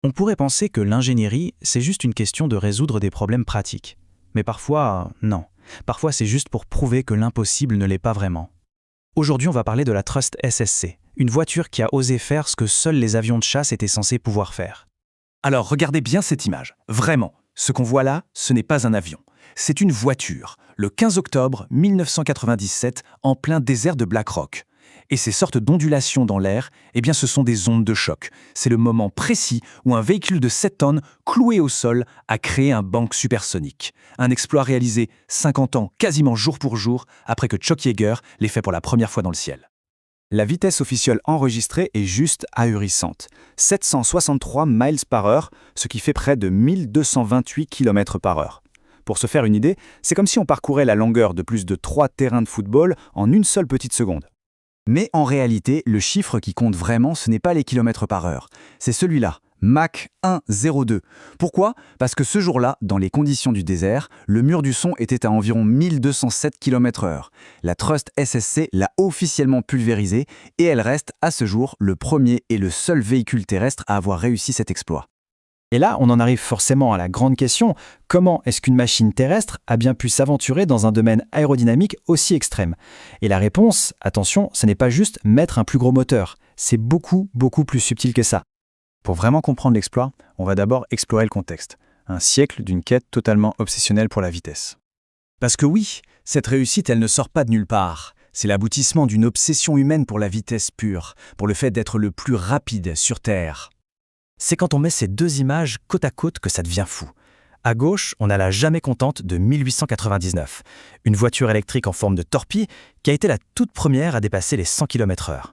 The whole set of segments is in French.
On pourrait penser que l'ingénierie, c'est juste une question de résoudre des problèmes pratiques. Mais parfois, non. Parfois, c'est juste pour prouver que l'impossible ne l'est pas vraiment. Aujourd'hui, on va parler de la Trust SSC, une voiture qui a osé faire ce que seuls les avions de chasse étaient censés pouvoir faire. Alors regardez bien cette image. Vraiment, ce qu'on voit là, ce n'est pas un avion. C'est une voiture, le 15 octobre 1997, en plein désert de Black Rock. Et ces sortes d'ondulations dans l'air, eh bien ce sont des ondes de choc. C'est le moment précis où un véhicule de 7 tonnes, cloué au sol, a créé un banc supersonique. Un exploit réalisé 50 ans, quasiment jour pour jour, après que Chuck Yeager l'ait fait pour la première fois dans le ciel. La vitesse officielle enregistrée est juste ahurissante. 763 miles par heure, ce qui fait près de 1228 km par heure. Pour se faire une idée, c'est comme si on parcourait la longueur de plus de 3 terrains de football en une seule petite seconde. Mais en réalité, le chiffre qui compte vraiment, ce n'est pas les kilomètres par heure. C'est celui-là, Mach 1,02. Pourquoi ? Parce que ce jour-là, dans les conditions du désert, le mur du son était à environ 1207 km/h. La Trust SSC l'a officiellement pulvérisé et elle reste, à ce jour, le premier et le seul véhicule terrestre à avoir réussi cet exploit. Et là, on en arrive forcément à la grande question, comment est-ce qu'une machine terrestre a bien pu s'aventurer dans un domaine aérodynamique aussi extrême ? Et la réponse, attention, ce n'est pas juste mettre un plus gros moteur, c'est beaucoup plus subtil que ça. Pour vraiment comprendre l'exploit, on va d'abord explorer le contexte. Un siècle d'une quête totalement obsessionnelle pour la vitesse. Parce que oui, cette réussite, elle ne sort pas de nulle part. C'est l'aboutissement d'une obsession humaine pour la vitesse pure, pour le fait d'être le plus rapide sur Terre. C'est quand on met ces deux images côte à côte que ça devient fou. À gauche, on a la jamais contente de 1899, une voiture électrique en forme de torpille qui a été la toute première à dépasser les 100 km/h.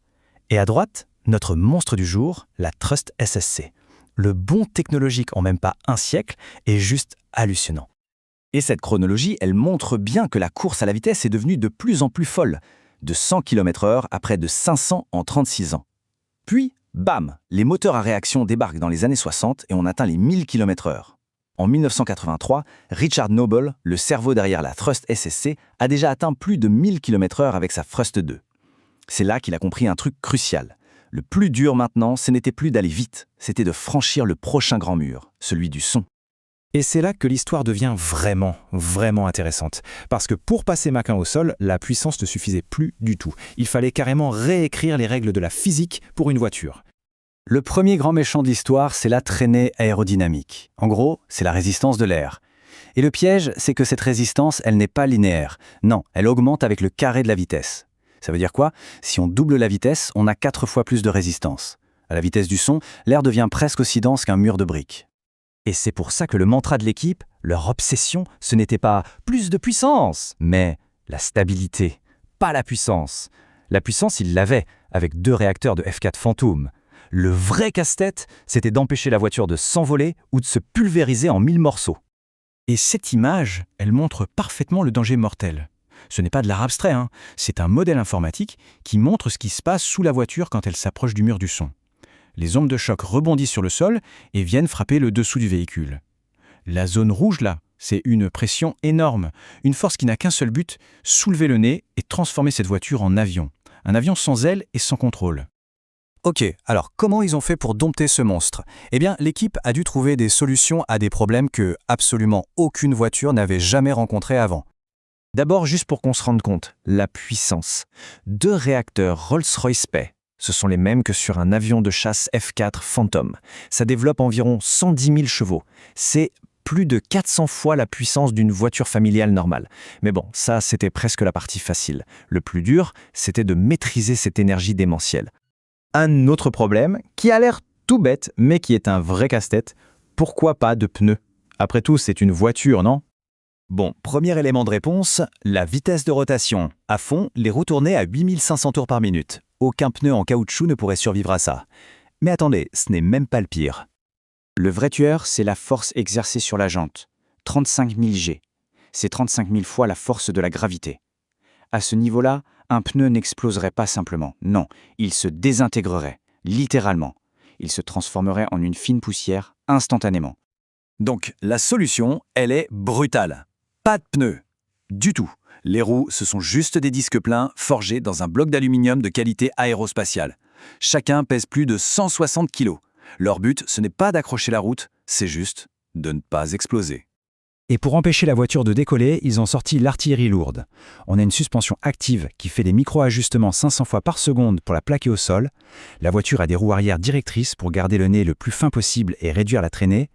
Et à droite, notre monstre du jour, la Trust SSC. Le bond technologique en même pas un siècle est juste hallucinant. Et cette chronologie, elle montre bien que la course à la vitesse est devenue de plus en plus folle, de 100 km/h à près de 500 en 36 ans. Puis, bam, les moteurs à réaction débarquent dans les années 60 et on atteint les 1000 km/h. En 1983, Richard Noble, le cerveau derrière la Trust SSC, a déjà atteint plus de 1000 km/h avec sa Thrust 2. C'est là qu'il a compris un truc crucial. Le plus dur maintenant, ce n'était plus d'aller vite, c'était de franchir le prochain grand mur, celui du son. Et c'est là que l'histoire devient vraiment intéressante. Parce que pour passer Mach 1 au sol, la puissance ne suffisait plus du tout. Il fallait carrément réécrire les règles de la physique pour une voiture. Le premier grand méchant de l'histoire, c'est la traînée aérodynamique. En gros, c'est la résistance de l'air. Et le piège, c'est que cette résistance, elle n'est pas linéaire. Non, elle augmente avec le carré de la vitesse. Ça veut dire quoi ? Si on double la vitesse, on a 4 fois plus de résistance. À la vitesse du son, l'air devient presque aussi dense qu'un mur de briques. Et c'est pour ça que le mantra de l'équipe, leur obsession, ce n'était pas plus de puissance, mais la stabilité, pas la puissance. La puissance, ils l'avaient, avec 2 réacteurs de F4 Phantom. Le vrai casse-tête, c'était d'empêcher la voiture de s'envoler ou de se pulvériser en 1000 morceaux. Et cette image, elle montre parfaitement le danger mortel. Ce n'est pas de l'art abstrait, c'est un modèle informatique qui montre ce qui se passe sous la voiture quand elle s'approche du mur du son. Les ondes de choc rebondissent sur le sol et viennent frapper le dessous du véhicule. La zone rouge là, c'est une pression énorme, une force qui n'a qu'un seul but, soulever le nez et transformer cette voiture en avion. Un avion sans ailes et sans contrôle. Ok, alors comment ils ont fait pour dompter ce monstre ? Eh bien, l'équipe a dû trouver des solutions à des problèmes que absolument aucune voiture n'avait jamais rencontrés avant. D'abord, juste pour qu'on se rende compte, la puissance. 2 réacteurs Rolls-Royce Spey. Ce sont les mêmes que sur un avion de chasse F4 Phantom. Ça développe environ 110 000 chevaux. C'est plus de 400 fois la puissance d'une voiture familiale normale. Mais bon, ça, c'était presque la partie facile. Le plus dur, c'était de maîtriser cette énergie démentielle. Un autre problème, qui a l'air tout bête, mais qui est un vrai casse-tête, pourquoi pas de pneus ? Après tout, c'est une voiture, non ? Bon, premier élément de réponse, la vitesse de rotation. À fond, les roues tournaient à 8500 tours par minute. Aucun pneu en caoutchouc ne pourrait survivre à ça. Mais attendez, ce n'est même pas le pire. Le vrai tueur, c'est la force exercée sur la jante. 35 000 G. C'est 35 000 fois la force de la gravité. À ce niveau-là, un pneu n'exploserait pas simplement. Non, il se désintégrerait, littéralement. Il se transformerait en une fine poussière instantanément. Donc, la solution, elle est brutale. Pas de pneus. Du tout. Les roues, ce sont juste des disques pleins forgés dans un bloc d'aluminium de qualité aérospatiale. Chacun pèse plus de 160 kg. Leur but, ce n'est pas d'accrocher la route, c'est juste de ne pas exploser. Et pour empêcher la voiture de décoller, ils ont sorti l'artillerie lourde. On a une suspension active qui fait des micro-ajustements 500 fois par seconde pour la plaquer au sol. La voiture a des roues arrière directrices pour garder le nez le plus fin possible et réduire la traînée.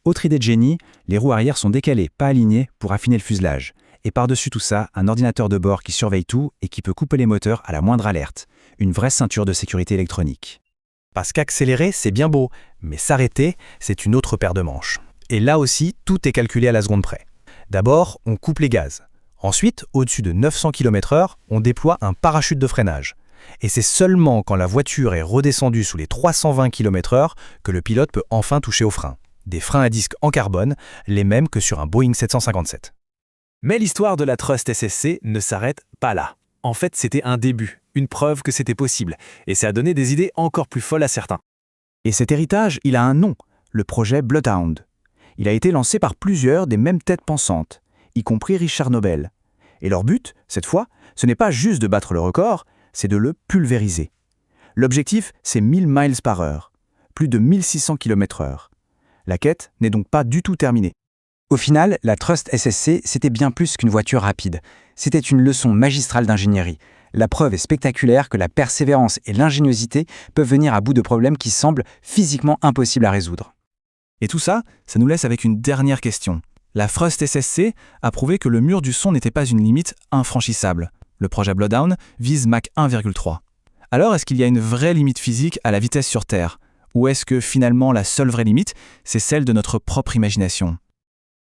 Autre idée de génie, les roues arrière sont décalées, pas alignées, pour affiner le fuselage. Et par-dessus tout ça, un ordinateur de bord qui surveille tout et qui peut couper les moteurs à la moindre alerte. Une vraie ceinture de sécurité électronique. Parce qu'accélérer, c'est bien beau, mais s'arrêter, c'est une autre paire de manches. Et là aussi, tout est calculé à la seconde près. D'abord, on coupe les gaz. Ensuite, au-dessus de 900 km/h, on déploie un parachute de freinage. Et c'est seulement quand la voiture est redescendue sous les 320 km/h que le pilote peut enfin toucher aux freins. Des freins à disque en carbone, les mêmes que sur un Boeing 757. Mais l'histoire de la Trust SSC ne s'arrête pas là. En fait, c'était un début, une preuve que c'était possible, et ça a donné des idées encore plus folles à certains. Et cet héritage, il a un nom, le projet Bloodhound. Il a été lancé par plusieurs des mêmes têtes pensantes, y compris Richard Nobel. Et leur but, cette fois, ce n'est pas juste de battre le record, c'est de le pulvériser. L'objectif, c'est 1000 miles par heure, plus de 1600 km/h. La quête n'est donc pas du tout terminée. Au final, la Trust SSC, c'était bien plus qu'une voiture rapide. C'était une leçon magistrale d'ingénierie. La preuve est spectaculaire que la persévérance et l'ingéniosité peuvent venir à bout de problèmes qui semblent physiquement impossibles à résoudre. Et tout ça, ça nous laisse avec une dernière question. La Trust SSC a prouvé que le mur du son n'était pas une limite infranchissable. Le projet Bloodhound vise Mach 1,3. Alors, est-ce qu'il y a une vraie limite physique à la vitesse sur Terre ? Ou est-ce que finalement la seule vraie limite, c'est celle de notre propre imagination ?